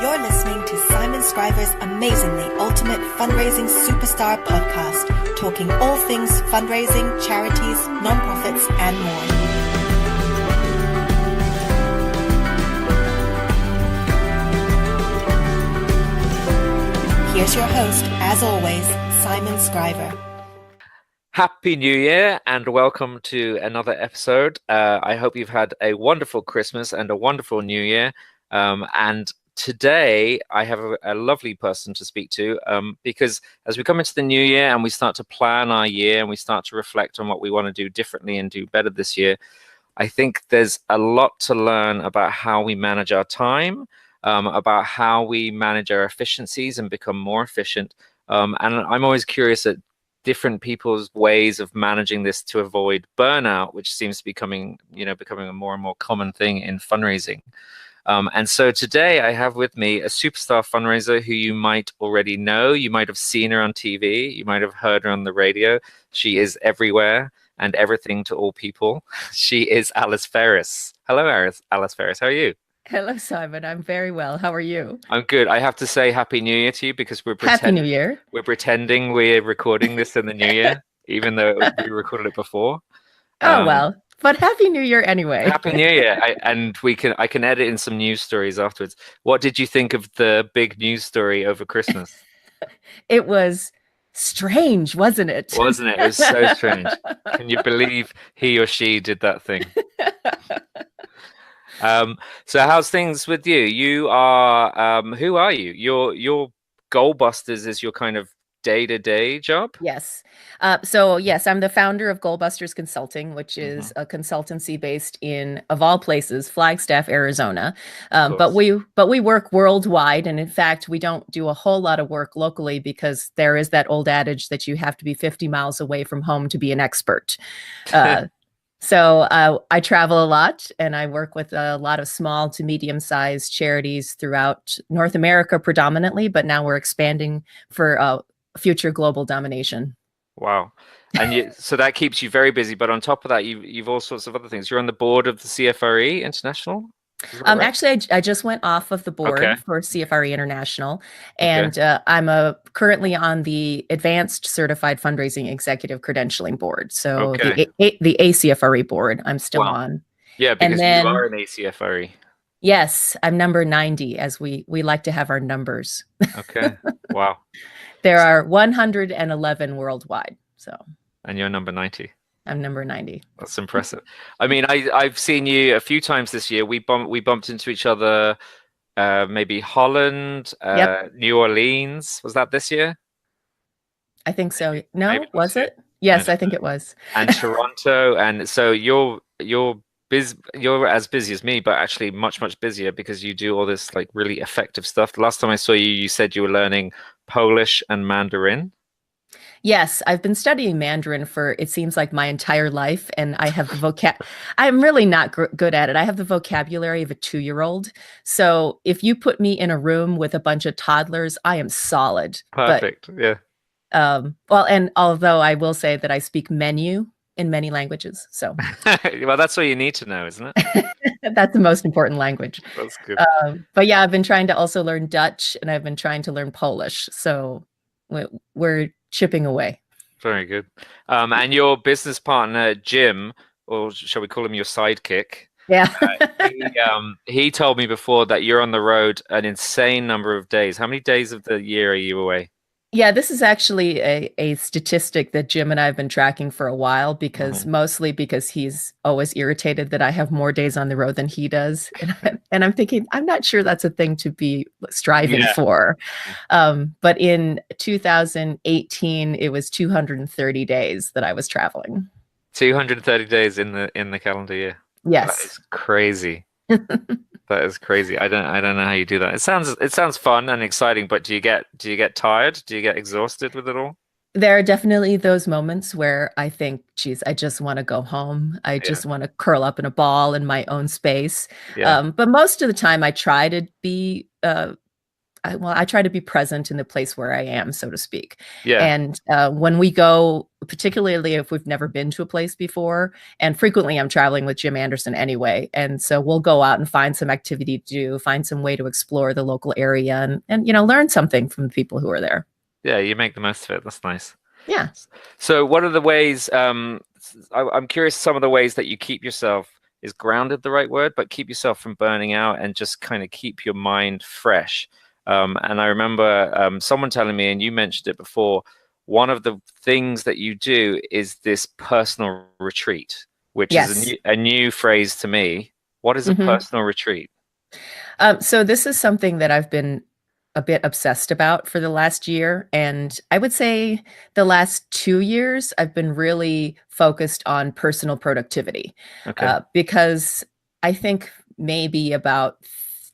You're listening to Simon Scriver's amazingly ultimate fundraising superstar podcast, talking all things fundraising, charities, nonprofits, and more. Here's your host, as always, Simon Scriver. Happy New Year and welcome to another episode. I hope you've had a wonderful Christmas and a wonderful New Year. And today I have a lovely person to speak to because as we come into the new year and we start to plan our year and we start to reflect on what we want to do differently and do better this year, I think there's a lot to learn about how we manage our time, about how we manage our efficiencies and become more efficient. And I'm always curious at different people's ways of managing this to avoid burnout, which seems to be becoming a more and more common thing in fundraising. And so today I have with me a superstar fundraiser who you might already know. You might have seen her on TV. You might have heard her on the radio. She is everywhere and everything to all people. She is Alice Ferris. Hello, Alice Ferris. How are you? Hello, Simon. I'm very well. How are you? I'm good. I have to say Happy New Year to you because Happy New Year. We're pretending we're recording this in the new year, even though we recorded it before. Oh, well. But Happy New Year anyway. Happy New Year. I can edit in some news stories afterwards. What did you think of the big news story over Christmas? It was strange, wasn't it? Wasn't it? It was so strange. Can you believe he or she did that thing? So how's things with you? You are, who are you? Your GoalBusters is your kind of day-to-day job? Yes. So yes, I'm the founder of GoalBusters Consulting, which is a consultancy based in, of all places, Flagstaff, Arizona. But we work worldwide. And in fact, we don't do a whole lot of work locally because there is that old adage that you have to be 50 miles away from home to be an expert. So I travel a lot and I work with a lot of small to medium-sized charities throughout North America predominantly, but now we're expanding for future global domination. Wow. And so that keeps you very busy. But on top of that, you've all sorts of other things. You're on the board of the CFRE International? Right? Actually, I just went off of the board for CFRE International, and I'm currently on the Advanced Certified Fundraising Executive Credentialing Board. So the ACFRE board, I'm still on. Yeah, because you are an ACFRE. Yes, I'm number 90, as we like to have our numbers. Okay. Wow. There are 111 worldwide. And you're number 90. I'm number 90. That's impressive. I mean, I've seen you a few times this year. We bumped into each other, maybe Holland, New Orleans. Was that this year? I think so. No, was it? Yes, I think it was. And Toronto. And so you're as busy as me, but actually much, much busier because you do all this like really effective stuff. The last time I saw you, you said you were learning Polish and Mandarin. Yes, I've been studying Mandarin for, it seems like, my entire life, and I have the I'm really not good at it. I have the vocabulary of a 2-year-old. So if you put me in a room with a bunch of toddlers, I am solid. Perfect. Yeah. Well, and although I will say that I speak menu in many languages, so. Well, that's all you need to know, isn't it? That's the most important language. That's good. But yeah, I've been trying to also learn Dutch, and I've been trying to learn Polish. So we're chipping away. Very good. And your business partner, Jim, or shall we call him your sidekick? Yeah. He told me before that you're on the road an insane number of days. How many days of the year are you away? Yeah, this is actually a statistic that Jim and I have been tracking for a while mostly because he's always irritated that I have more days on the road than he does. And I'm thinking, I'm not sure that's a thing to be striving for. But in 2018, it was 230 days that I was traveling. 230 days in the calendar year. Yes. That is crazy. That is crazy. I don't know how you do that. It sounds fun and exciting, but do you get tired? Do you get exhausted with it all? There are definitely those moments where I think, geez, I just want to go home. I just want to curl up in a ball in my own space. But most of the time I try to be I try to be present in the place where I am, so to speak. Yeah. And when we go, particularly if we've never been to a place before, and frequently I'm traveling with Jim Anderson anyway. And so we'll go out and find some activity to do, find some way to explore the local area and learn something from the people who are there. Yeah, you make the most of it. That's nice. Yeah. So what are the ways, I'm curious, some of the ways that you keep yourself, is grounded the right word, but keep yourself from burning out and just kind of keep your mind fresh. And I remember someone telling me, and you mentioned it before, one of the things that you do is this personal retreat, which is a new phrase to me. What is a personal retreat? So this is something that I've been a bit obsessed about for the last year. And I would say the last 2 years, I've been really focused on personal productivity. Because I think maybe about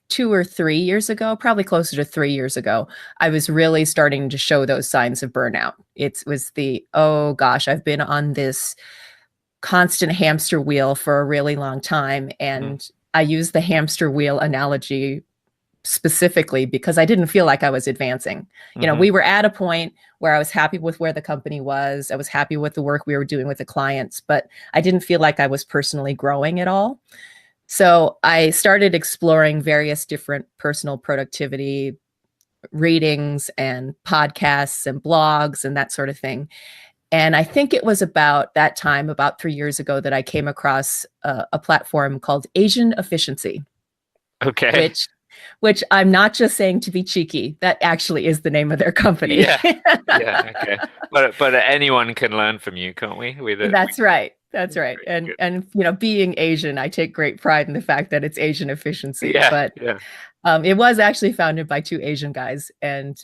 2 or 3 years ago, probably closer to 3 years ago, I was really starting to show those signs of burnout. It was oh gosh, I've been on this constant hamster wheel for a really long time. And I use the hamster wheel analogy specifically because I didn't feel like I was advancing. We were at a point where I was happy with where the company was. I was happy with the work we were doing with the clients, but I didn't feel like I was personally growing at all. So I started exploring various different personal productivity readings and podcasts and blogs and that sort of thing. And I think it was about that time, about 3 years ago, that I came across a platform called Asian Efficiency. Okay. Which I'm not just saying to be cheeky. That actually is the name of their company. Yeah. Okay. But anyone can learn from you, can't we? That's right. That's right. And being Asian, I take great pride in the fact that it's Asian efficiency. Yeah. But it was actually founded by 2 Asian guys, and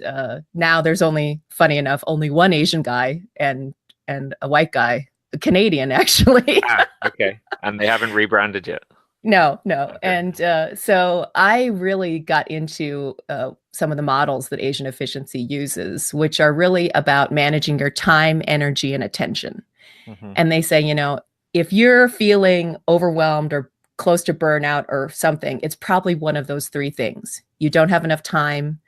now there's funny enough, only one Asian guy and a white guy, a Canadian actually. Okay. And they haven't rebranded yet. No. Okay. And so I really got into some of the models that Asian Efficiency uses, which are really about managing your time, energy, and attention. And they say, if you're feeling overwhelmed or close to burnout or something, it's probably one of those 3 things. You don't have enough time,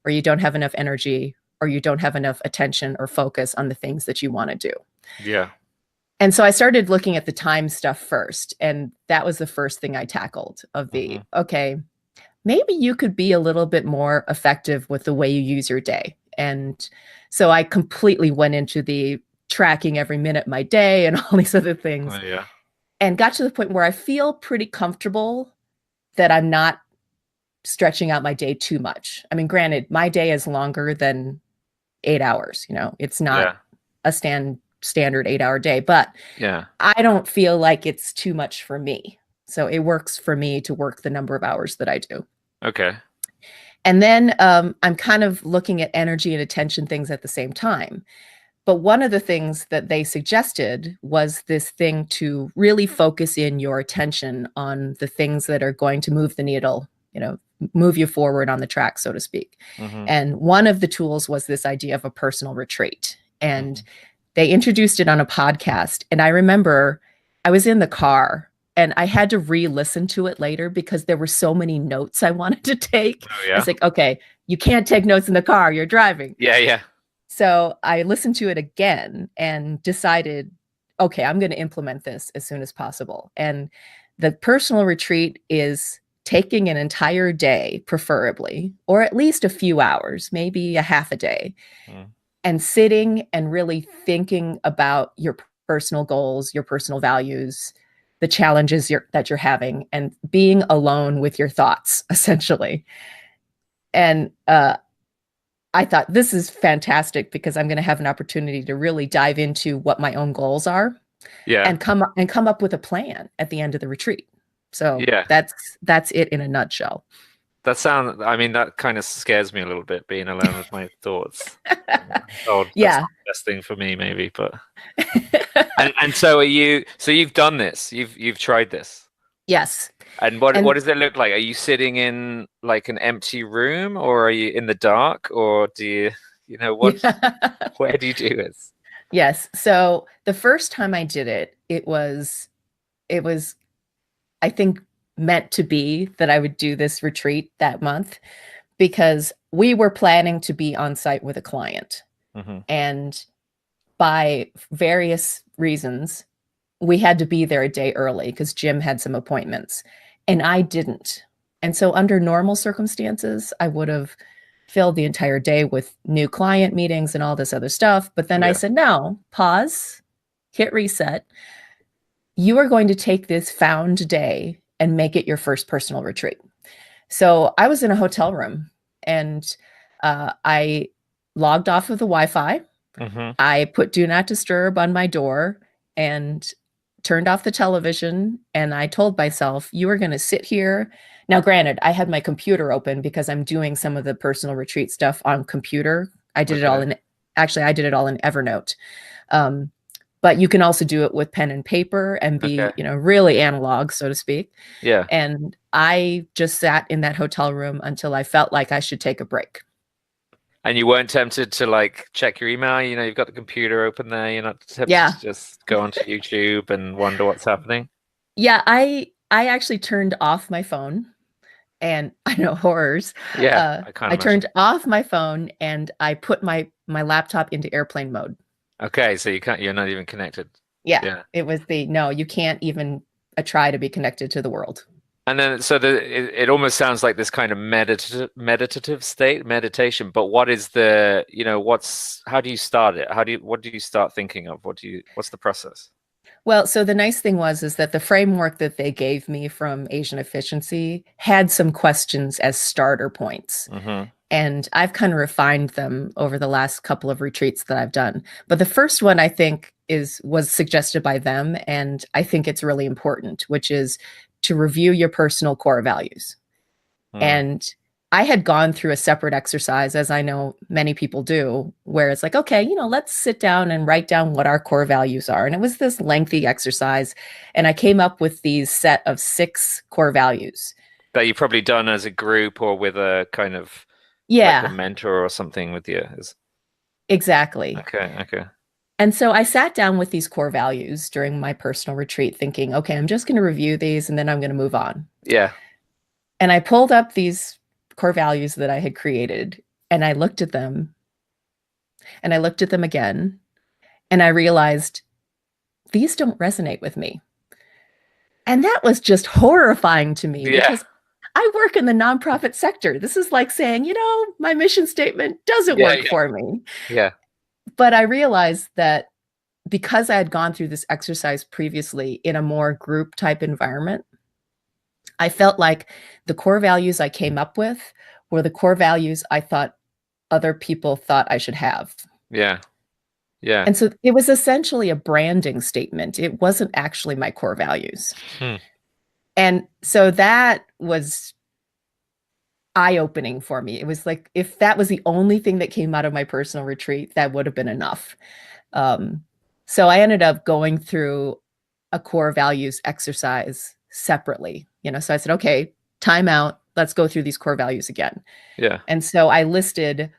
or you don't have enough energy, or you don't have enough attention or focus on the things that you want to do. Yeah. And so I started looking at the time stuff first. And that was the first thing I tackled okay, maybe you could be a little bit more effective with the way you use your day. And so I completely went into the tracking every minute of my day and all these other things. And got to the point where I feel pretty comfortable that I'm not stretching out my day too much. I mean, granted, my day is longer than 8 hours. It's not a standard 8-hour day, but I don't feel like it's too much for me. So it works for me to work the number of hours that I do. Okay. And then I'm kind of looking at energy and attention things at the same time. But one of the things that they suggested was this thing to really focus in your attention on the things that are going to move the needle, move you forward on the track, so to speak. And one of the tools was this idea of a personal retreat. And they introduced it on a podcast. And I remember I was in the car and I had to re-listen to it later because there were so many notes I wanted to take. It's like, okay, you can't take notes in the car, you're driving. Yeah. So I listened to it again and decided, okay, I'm going to implement this as soon as possible. And the personal retreat is taking an entire day, preferably, or at least a few hours, maybe a half a day, and sitting and really thinking about your personal goals, your personal values, the challenges that you're having, and being alone with your thoughts, essentially. And I thought, this is fantastic because I'm going to have an opportunity to really dive into what my own goals are, and come up with a plan at the end of the retreat. So that's it in a nutshell. That kind of scares me a little bit, being alone with my thoughts. That's the best thing for me, maybe, but and so you've done this, you've tried this. Yes. And what does it look like? Are you sitting in like an empty room, or are you in the dark, or do you where do you do this? Yes. So the first time I did it, it was I think meant to be that I would do this retreat that month, because we were planning to be on site with a client. And by various reasons, we had to be there a day early because Jim had some appointments and I didn't. And so under normal circumstances, I would have filled the entire day with new client meetings and all this other stuff. But then I said, no, pause, hit reset. You are going to take this found day and make it your first personal retreat. So I was in a hotel room and I logged off of the Wi-Fi. I put do not disturb on my door and turned off the television. And I told myself, you are going to sit here. Now, granted, I had my computer open because I'm doing some of the personal retreat stuff on computer. I did it all in, actually, I did it all in Evernote. But you can also do it with pen and paper and be, you know, really analog, so to speak. Yeah. And I just sat in that hotel room until I felt like I should take a break. And you weren't tempted to like check your email? You know, you've got the computer open there. You're not tempted to just go onto YouTube and wonder what's happening? Yeah, I actually turned off my phone, and I know horrors. Yeah, I turned off my phone and I put my laptop into airplane mode. Okay, so you're not even connected. Yeah. It was no, you can't even try to be connected to the world. And then, so it almost sounds like this kind of meditative state, meditation. But what is the, you know, how do you start it? What do you start thinking of? What's the process? Well, so the nice thing is that the framework that they gave me from Asian Efficiency had some questions as starter points. And I've kind of refined them over the last couple of retreats that I've done. But the first one, I think, was suggested by them, and I think it's really important, which is to review your personal core values. And I had gone through a separate exercise, as I know many people do, where it's like, okay, you know, let's sit down and write down what our core values are. And it was this lengthy exercise. And I came up with these set of 6 core values. That you've probably done as a group or with a kind of like a mentor or something with you. Exactly. Okay. And so I sat down with these core values during my personal retreat thinking, okay, I'm just going to review these and then I'm going to move on. Yeah. And I pulled up these core values that I had created and I looked at them and I looked at them again and I realized these don't resonate with me. And that was just horrifying to me because I work in the nonprofit sector. This is like saying, you know, my mission statement doesn't work for me. Yeah. But I realized that because I had gone through this exercise previously in a more group type environment, I felt like the core values I came up with were the core values I thought other people thought I should have. Yeah. Yeah. And so it was essentially a branding statement. It wasn't actually my core values. And so that was eye-opening for me. It was like, if that was the only thing that came out of my personal retreat, that would have been enough. So I ended up going through a core values exercise separately, you know, so I said, okay, time out. Let's go through these core values again. Yeah. And so I listed,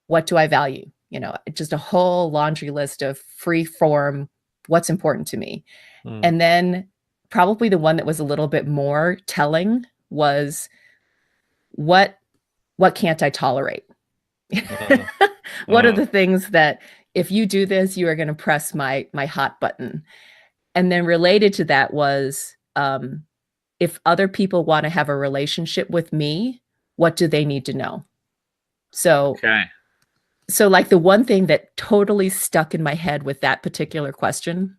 what do I value? You know, just a whole laundry list of free form, what's important to me. And then probably the one that was a little bit more telling was, what can't I tolerate? What are the things that if you do this, you are going to press my hot button? And then related to that was, if other people want to have a relationship with me, what do they need to know? So like the one thing that totally stuck in my head with that particular question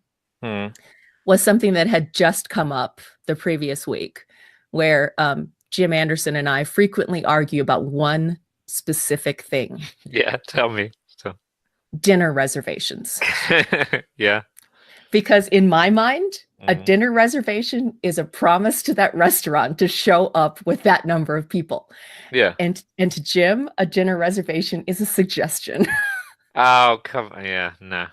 was something that had just come up the previous week, where Jim Anderson and I frequently argue about one specific thing. Yeah, tell me. So. Dinner reservations. Yeah. Because in my mind, a dinner reservation is a promise to that restaurant to show up with that number of people. Yeah. And to Jim, a dinner reservation is a suggestion. Oh, come on. Yeah, no.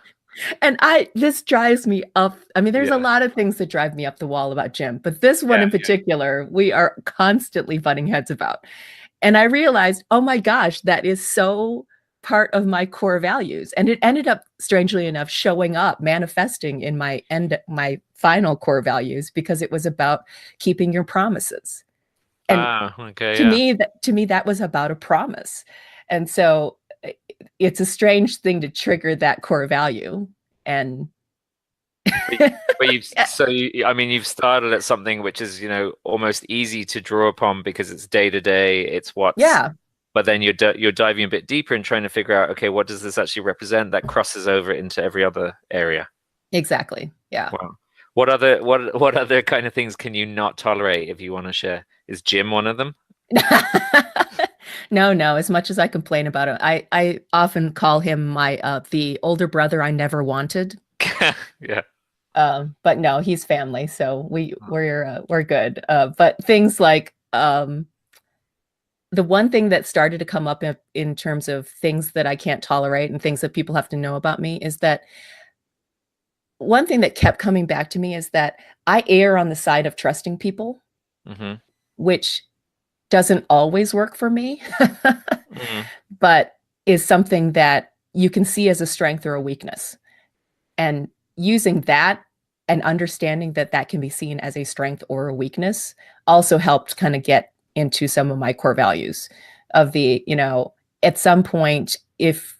And this drives me up. I mean, there's a lot of things that drive me up the wall about Jim, but this one in particular, we are constantly butting heads about. And I realized, oh my gosh, that is so part of my core values. And it ended up, strangely enough, showing up, manifesting in my final core values, because it was about keeping your promises. And okay, to me, that was about a promise. And so it's a strange thing to trigger that core value. And but you've started at something which is, almost easy to draw upon because it's day to day. It's but then you're diving a bit deeper and trying to figure out, okay, what does this actually represent that crosses over into every other area? Exactly. Yeah. Wow. What other kind of things can you not tolerate if you want to share? Is Jim one of them? No. As much as I complain about it, I often call him the older brother I never wanted. Yeah. But no, he's family, so we're good. But things like the one thing that started to come up in terms of things that I can't tolerate and things that people have to know about me is that one thing that kept coming back to me is that I err on the side of trusting people, which doesn't always work for me, but is something that you can see as a strength or a weakness. And using that and understanding that that can be seen as a strength or a weakness also helped kind of get into some of my core values of the, at some point, if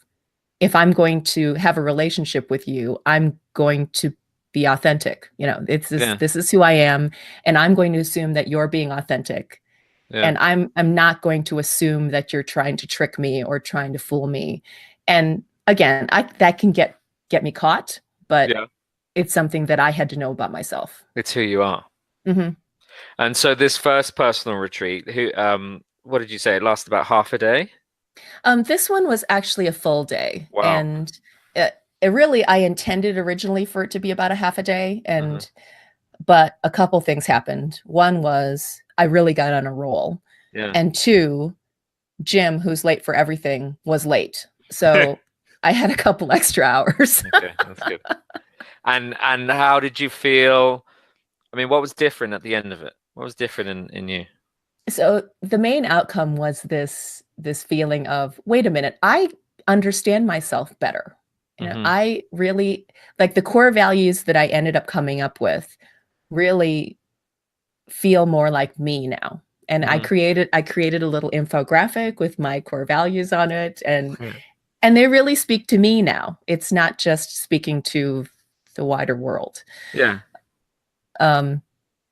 I'm going to have a relationship with you, I'm going to be authentic. This is who I am, and I'm going to assume that you're being authentic. Yeah. And I'm not going to assume that you're trying to trick me or trying to fool me. And again, that can get me caught, but it's something that I had to know about myself. It's who you are. Mm-hmm. And so this first personal retreat, what did you say? It lasted about half a day? This one was actually a full day. Wow. And it really, I intended originally for it to be about a half a day. And but a couple things happened. One was I really got on a roll. Yeah. And two, Jim, who's late for everything, was late. So I had a couple extra hours. Okay, that's good. And how did you feel? I mean, what was different at the end of it? What was different in you? So the main outcome was this feeling of, wait a minute, I understand myself better. I really like the core values that I ended up coming up with really feel more like me now. And I created a little infographic with my core values on it, and they really speak to me now. It's not just speaking to the wider world. Yeah. And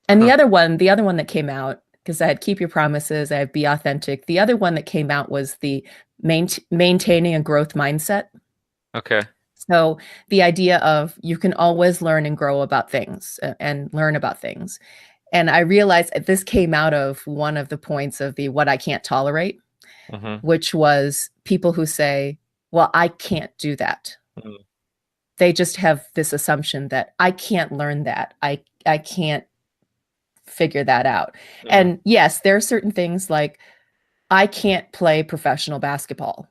the other one that came out, because I had keep your promises, I have be authentic. The other one that came out was the maintaining a growth mindset. Okay. So the idea of you can always learn and grow about things and learn about things. And I realized that this came out of one of the points of the what I can't tolerate, which was people who say, well, I can't do that. They just have this assumption that I can't learn that. I can't figure that out. And yes, there are certain things like I can't play professional basketball.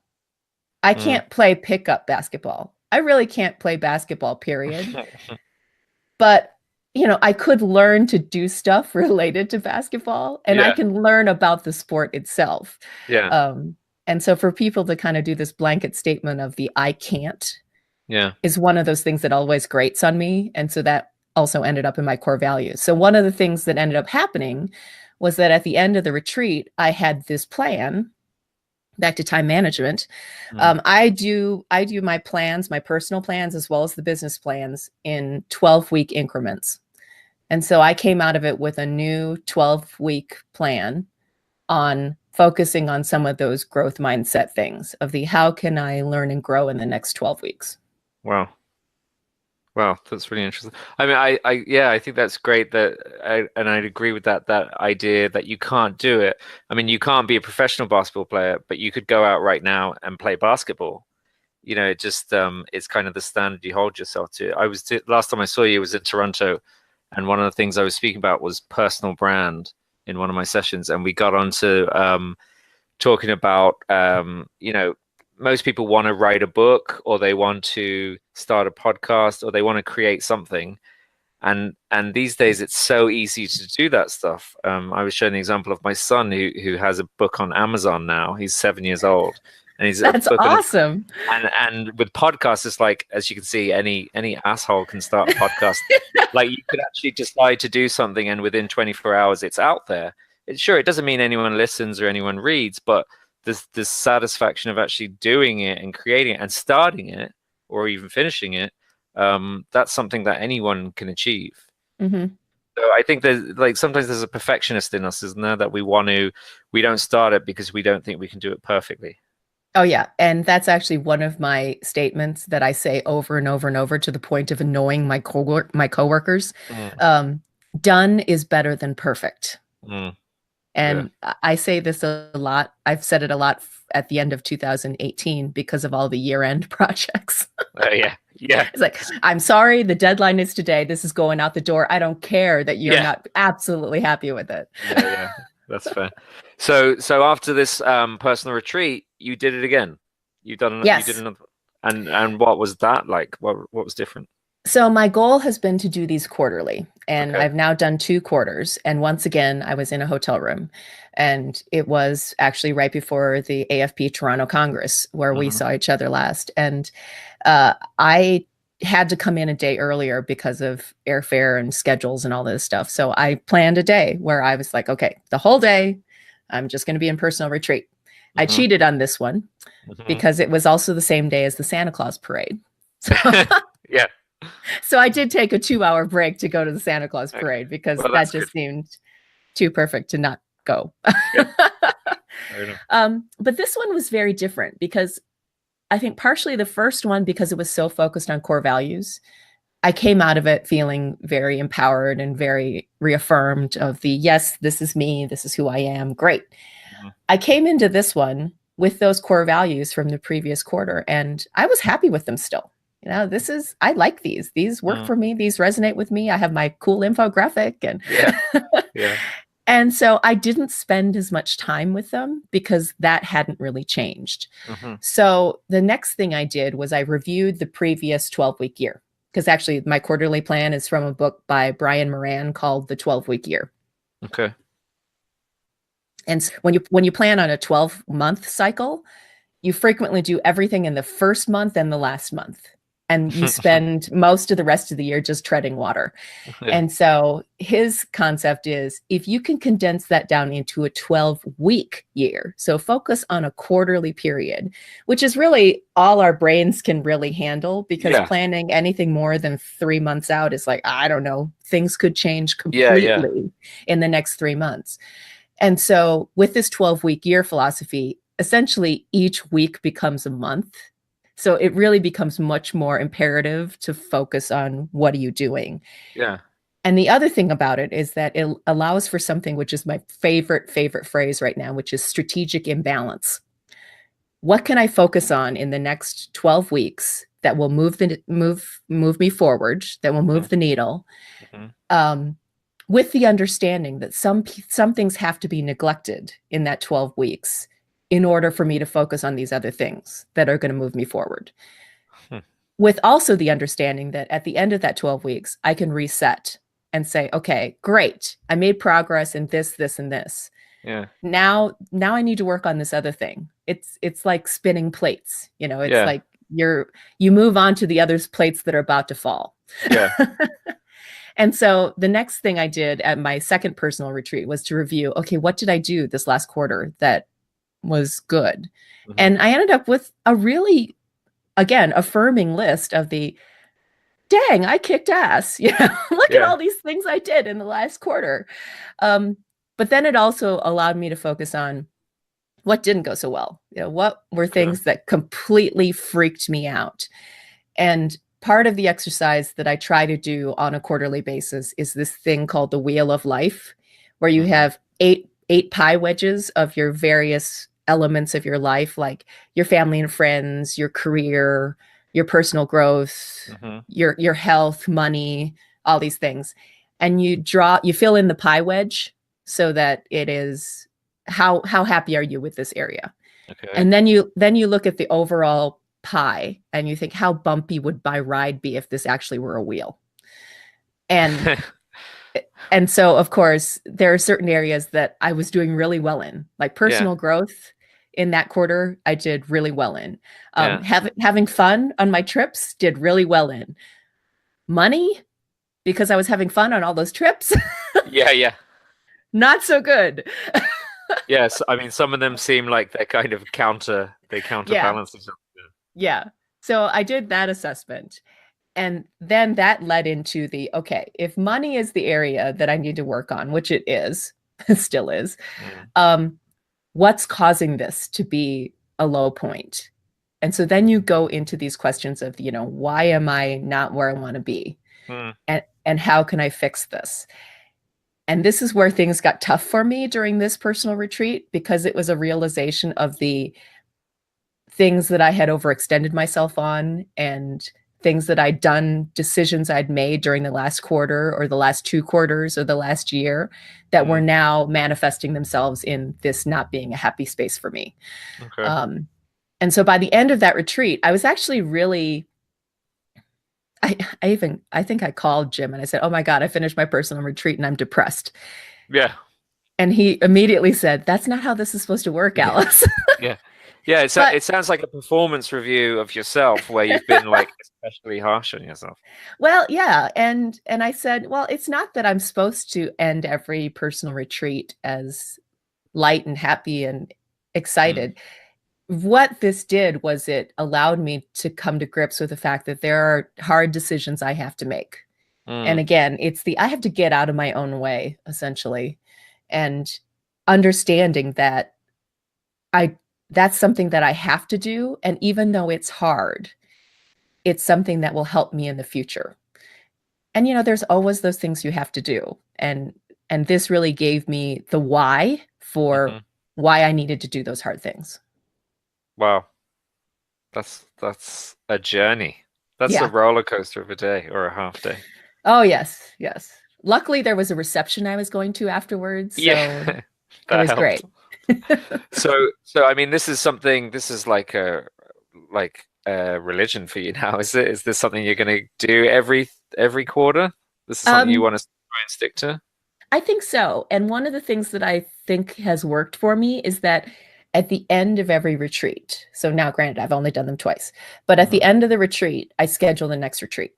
I can't play pickup basketball. I really can't play basketball, period. But, I could learn to do stuff related to basketball, and I can learn about the sport itself. Yeah. And so for people to kind of do this blanket statement of the I can't is one of those things that always grates on me. And so that also ended up in my core values. So one of the things that ended up happening was that at the end of the retreat, I had this plan. Back to time management. I do my plans, my personal plans, as well as the business plans in 12-week increments. And so I came out of it with a new 12-week plan on focusing on some of those growth mindset things of the how can I learn and grow in the next 12 weeks. Wow, that's really interesting. I mean, I think that's great and I'd agree with that idea that you can't do it. I mean, you can't be a professional basketball player, but you could go out right now and play basketball. It just it's kind of the standard you hold yourself to. Last time I saw you was in Toronto, and one of the things I was speaking about was personal brand in one of my sessions, and we got onto talking about most people want to write a book, or they want to start a podcast, or they want to create something. And these days it's so easy to do that stuff. I was showing the example of my son who has a book on Amazon now. He's 7 years old. And that's awesome. And with podcasts, it's like, as you can see, any asshole can start a podcast. Like you could actually decide to do something, and within 24 hours it's out there. sure, it doesn't mean anyone listens or anyone reads, but this satisfaction of actually doing it and creating it and starting it or even finishing it, that's something that anyone can achieve. Mm-hmm. So I think there's sometimes there's a perfectionist in us, isn't there, that we don't start it because we don't think we can do it perfectly. Oh yeah, and that's actually one of my statements that I say over and over and over to the point of annoying my coworkers. Done is better than perfect. And I say this a lot. I've said it a lot at the end of 2018 because of all the year-end projects. Yeah. It's like, I'm sorry, the deadline is today. This is going out the door. I don't care that you're not absolutely happy with it. Yeah, that's fair. So after this personal retreat, you did it again. Yes. You did another. And what was that like? What was different? So my goal has been to do these quarterly, and I've now done 2 quarters. And once again, I was in a hotel room, and it was actually right before the AFP Toronto Congress where we saw each other last. And I had to come in a day earlier because of airfare and schedules and all this stuff. So I planned a day where I was like, okay, the whole day, I'm just going to be in personal retreat. I cheated on this one because it was also the same day as the Santa Claus parade. So yeah. So I did take a 2-hour break to go to the Santa Claus parade because that just seemed too perfect to not go. But this one was very different because I think partially the first one, because it was so focused on core values, I came out of it feeling very empowered and very reaffirmed of yes, this is me, this is who I am. Great. I came into this one with those core values from the previous quarter, and I was happy with them still. I like these. These work for me. These resonate with me. I have my cool infographic and and so I didn't spend as much time with them because that hadn't really changed. So the next thing I did was I reviewed the previous 12-week year, because actually my quarterly plan is from a book by Brian Moran called The 12-Week Year. Okay. And when you plan on a 12-month cycle, you frequently do everything in the first month and the last month. And you spend most of the rest of the year just treading water. And so his concept is, if you can condense that down into a 12-week year, so focus on a quarterly period, which is really all our brains can really handle, because planning anything more than 3 months out is like, I don't know, things could change completely in the next 3 months. And so with this 12-week year philosophy, essentially each week becomes a month. So it really becomes much more imperative to focus on what are you doing. Yeah. And the other thing about it is that it allows for something which is my favorite phrase right now, which is strategic imbalance. What can I focus on in the next 12 weeks that will move me forward, that will move the needle, with the understanding that some things have to be neglected in that 12 weeks in order for me to focus on these other things that are going to move me forward. With also the understanding that at the end of that 12 weeks, I can reset and say, okay, great. I made progress in this, this, and this. Yeah. Now I need to work on this other thing. It's like spinning plates. It's like you move on to the other plates that are about to fall. Yeah. And so the next thing I did at my second personal retreat was to review, okay, what did I do this last quarter that was good? And I ended up with a really, again, affirming list of dang, I kicked ass. Look at all these things I did in the last quarter. But then it also allowed me to focus on what didn't go so well. What were things that completely freaked me out? And part of the exercise that I try to do on a quarterly basis is this thing called the Wheel of Life, where you have eight pie wedges of your various elements of your life, like your family and friends, your career, your personal growth, your health, money, all these things. And you fill in the pie wedge so that it is how happy are you with this area? Okay. And then you look at the overall pie and you think, how bumpy would my ride be if this actually were a wheel? And and so, of course, there are certain areas that I was doing really well in, like personal growth. In that quarter, I did really well in. Having fun on my trips, did really well in. Money, because I was having fun on all those trips. not so good. Yes, I mean, some of them seem like they're kind of counterbalance each other. Yeah. So I did that assessment. And then that led into okay, if money is the area that I need to work on, which it is, still is, what's causing this to be a low point? And so then you go into these questions of, why am I not where I want to be? And how can I fix this? And this is where things got tough for me during this personal retreat, because it was a realization of the things that I had overextended myself on, and things that I'd done, decisions I'd made during the last quarter or the last 2 quarters or the last year that were now manifesting themselves in this not being a happy space for me. Okay. And so by the end of that retreat, I was actually really, I think I called Jim and I said, "Oh my God, I finished my personal retreat and I'm depressed." Yeah. And he immediately said, "That's not how this is supposed to work, Alice." Yeah. Yeah, it sounds like a performance review of yourself where you've been like especially harsh on yourself. Well, yeah. And I said, well, it's not that I'm supposed to end every personal retreat as light and happy and excited. What this did was it allowed me to come to grips with the fact that there are hard decisions I have to make. And again, I have to get out of my own way, essentially, and understanding that that's something that I have to do. And even though it's hard, it's something that will help me in the future. And, there's always those things you have to do. And this really gave me the why for why I needed to do those hard things. Wow. That's a journey. That's a roller coaster of a day or a half day. Oh, yes. Yes. Luckily, there was a reception I was going to afterwards. So it was helped. Great. So I mean, this is like a religion for you now, is it? Is this something you're going to do every quarter? This is something you want to try and stick to? I think so. And one of the things that I think has worked for me is that at the end of every retreat, so now granted, I've only done them twice, but at the end of the retreat, I schedule the next retreat.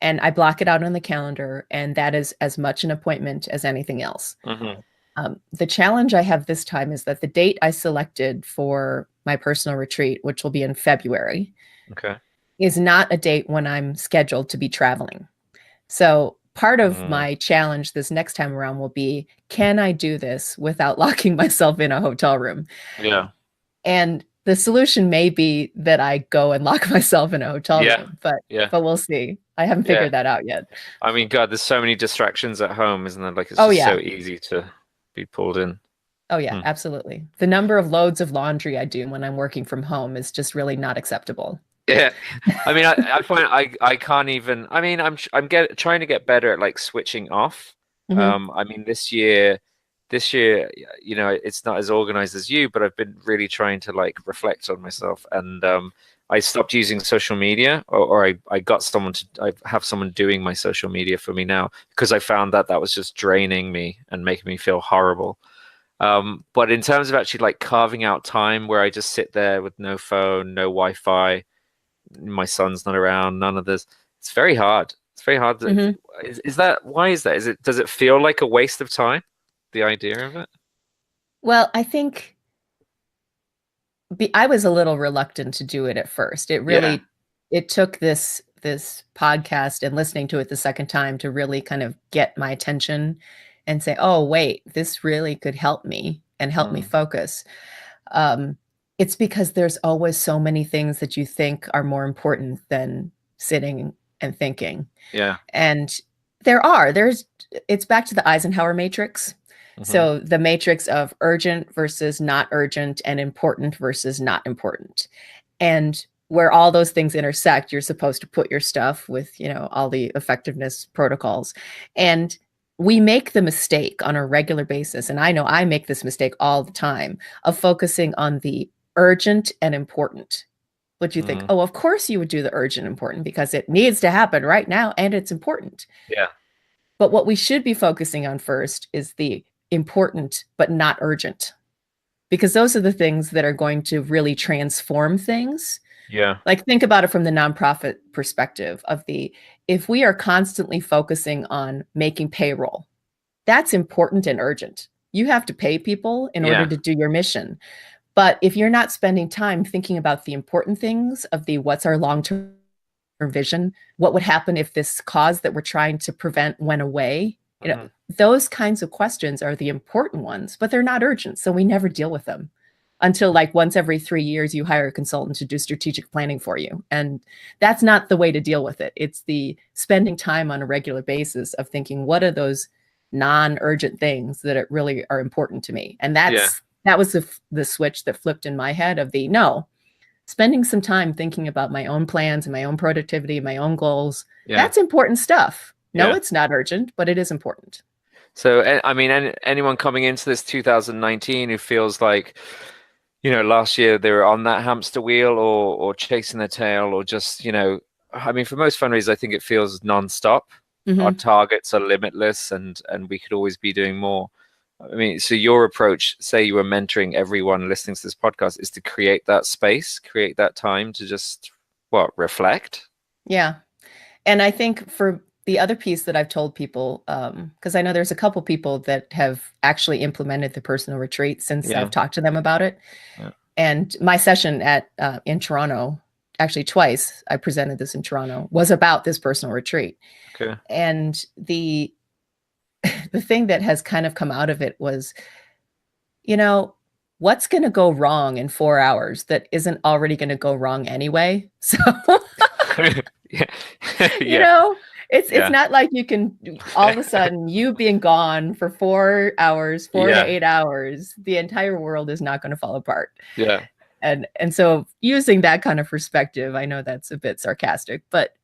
And I block it out on the calendar, and that is as much an appointment as anything else. The challenge I have this time is that the date I selected for my personal retreat, which will be in February, is not a date when I'm scheduled to be traveling. So part of my challenge this next time around will be, can I do this without locking myself in a hotel room? Yeah. And the solution may be that I go and lock myself in a hotel room, but we'll see. I haven't figured that out yet. I mean, God, there's so many distractions at home, isn't there? Like, it's just so easy to be pulled in. Oh yeah, absolutely. The number of loads of laundry I do when I'm working from home is just really not acceptable. Yeah, I mean, I find I can't even. I mean, I'm trying to get better at like switching off. I mean, this year, it's not as organized as you, but I've been really trying to like reflect on myself, and I stopped using social media, or I have someone doing my social media for me now, because I found that was just draining me and making me feel horrible. But in terms of actually like carving out time where I just sit there with no phone, no Wi-Fi, my son's not around, none of this, it's very hard. It's very hard. Why is that? Does it feel like a waste of time, the idea of it? Well, I think I was a little reluctant to do it at first. It really, it took this podcast and listening to it the second time to really kind of get my attention and say, oh, wait, this really could help me and help me focus. It's because there's always so many things that you think are more important than sitting and thinking. Yeah. And it's back to the Eisenhower matrix. So the matrix of urgent versus not urgent, and important versus not important. And where all those things intersect, you're supposed to put your stuff with, all the effectiveness protocols. And we make the mistake on a regular basis, and I know I make this mistake all the time, of focusing on the urgent and important. But you think, oh, of course you would do the urgent and important because it needs to happen right now and it's important. Yeah. But what we should be focusing on first is the important but not urgent, because those are the things that are going to really transform things. Yeah. Like, think about it from the nonprofit perspective if we are constantly focusing on making payroll, that's important and urgent. You have to pay people in order Yeah. to do your mission. But if you're not spending time thinking about the important things of the what's our long-term vision, what would happen if this cause that we're trying to prevent went away, you know, those kinds of questions are the important ones, but they're not urgent. So we never deal with them until like once every 3 years you hire a consultant to do strategic planning for you. And that's not the way to deal with it. It's the spending time on a regular basis of thinking, what are those non-urgent things that really are important to me? And that was the switch that flipped in my head of the no, spending some time thinking about my own plans and my own productivity, my own goals. That's important stuff. No, it's not urgent, but it is important. So, I mean, anyone coming into this 2019 who feels like, you know, last year they were on that hamster wheel or chasing their tail or just, you know, I mean, for most fundraisers, I think it feels nonstop. Our targets are limitless and we could always be doing more. I mean, so your approach, say you were mentoring everyone listening to this podcast, is to create that space, create that time to just, reflect? Yeah. And I think for the other piece that I've told people, because I know there's a couple people that have actually implemented the personal retreat since I've talked to them about it. Yeah. And my session in Toronto, actually twice, I presented this in Toronto, was about this personal retreat. Okay. And the thing that has kind of come out of it was, you know, what's going to go wrong in 4 hours that isn't already going to go wrong anyway? So, you know, it's not like you can all of a sudden you being gone for 4 hours, 4 to 8 hours, the entire world is not going to fall apart. Yeah. And so using that kind of perspective, I know that's a bit sarcastic, but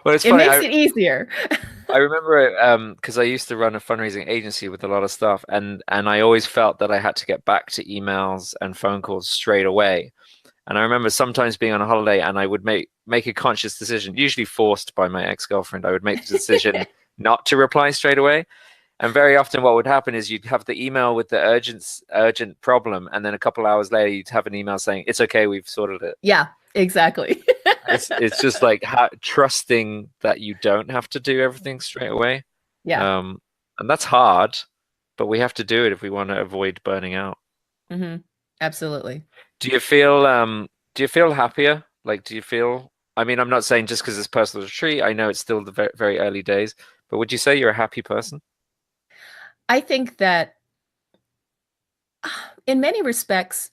well, it's funny. It makes it easier. I remember because I used to run a fundraising agency with a lot of stuff, and I always felt that I had to get back to emails and phone calls straight away. And I remember sometimes being on a holiday and I would make a conscious decision, usually forced by my ex-girlfriend. I would make the decision not to reply straight away. And very often what would happen is you'd have the email with the urgent problem, and then a couple hours later you'd have an email saying, it's okay, we've sorted it. Yeah, exactly. It's just like trusting that you don't have to do everything straight away. Yeah. And that's hard, but we have to do it if we want to avoid burning out. Mm-hmm. Absolutely. Do you feel happier? Like, do you feel, I mean, I'm not saying just because it's personal retreat, I know it's still the very, very early days, but would you say you're a happy person? I think that in many respects,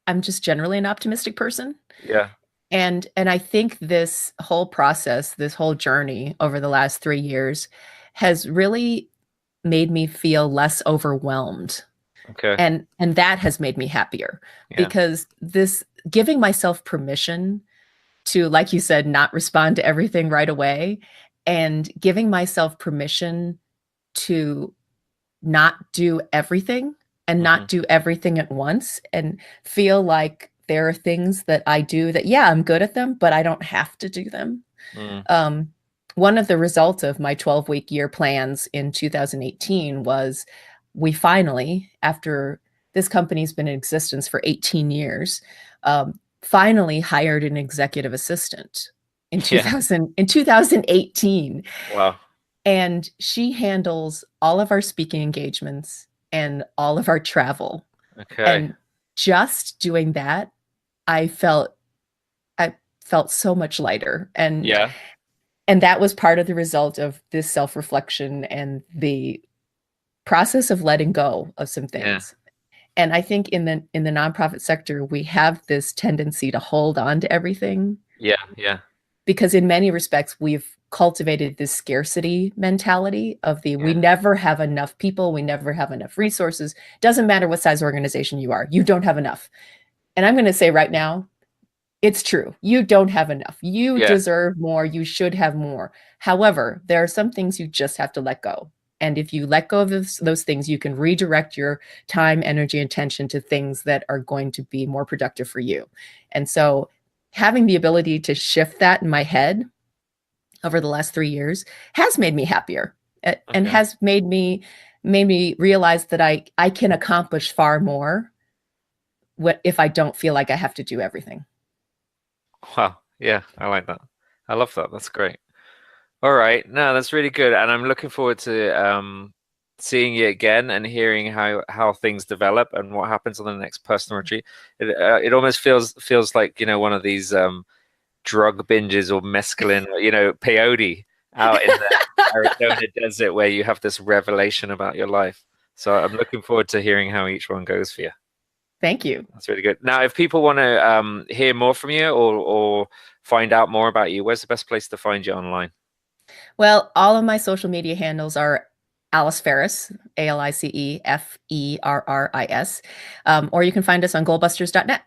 I'm just generally an optimistic person. Yeah. And I think this whole process, this whole journey over the last 3 years has really made me feel less overwhelmed. Okay. And that has made me happier because this giving myself permission to, like you said, not respond to everything right away, and giving myself permission to not do everything and not do everything at once, and feel like there are things that I do that, I'm good at them, but I don't have to do them. One of the results of my 12-week year plans in 2018 was we finally, after this company's been in existence for 18 years, finally hired an executive assistant in 2018. Wow. And she handles all of our speaking engagements and all of our travel. Okay. And just doing that, I felt so much lighter. And that was part of the result of this self-reflection and the process of letting go of some things. Yeah. And I think in the nonprofit sector, we have this tendency to hold on to everything. Yeah, yeah. Because in many respects, we've cultivated this scarcity mentality of we never have enough people, we never have enough resources. Doesn't matter what size organization you are, you don't have enough. And I'm going to say right now, it's true. You don't have enough. You deserve more. You should have more. However, there are some things you just have to let go. And if you let go of those things, you can redirect your time, energy, and attention to things that are going to be more productive for you. And so having the ability to shift that in my head over the last 3 years has made me happier and has made me realize that I can accomplish far more if I don't feel like I have to do everything. Wow. Yeah, I like that. I love that. That's great. All right. No, that's really good. And I'm looking forward to seeing you again and hearing how things develop and what happens on the next personal retreat. It almost feels like, one of these drug binges or mescaline, peyote out in the Arizona desert where you have this revelation about your life. So I'm looking forward to hearing how each one goes for you. Thank you. That's really good. Now, if people want to hear more from you or find out more about you, where's the best place to find you online? Well, all of my social media handles are Alice Ferris, ALICEFERRIS, or you can find us on GoalBusters.net.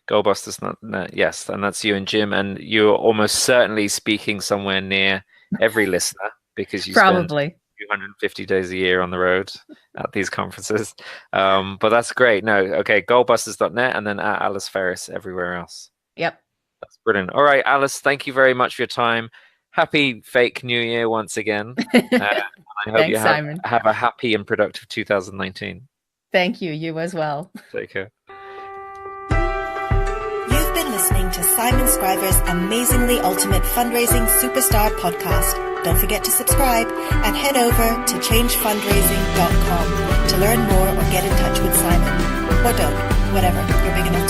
GoalBusters.net, yes, and that's you and Jim, and you're almost certainly speaking somewhere near every listener because you Probably spend 250 days a year on the road at these conferences. But that's great. No, okay, GoalBusters.net and then at Alice Ferris everywhere else. Yep. That's brilliant. All right, Alice, thank you very much for your time. Happy fake New Year once again. I hope Thanks, you Simon. have a happy and productive 2019. Thank you. You as well. Take care. You've been listening to Simon Scriver's Amazingly Ultimate Fundraising Superstar podcast. Don't forget to subscribe and head over to changefundraising.com to learn more or get in touch with Simon. Or don't. Whatever. You're big enough to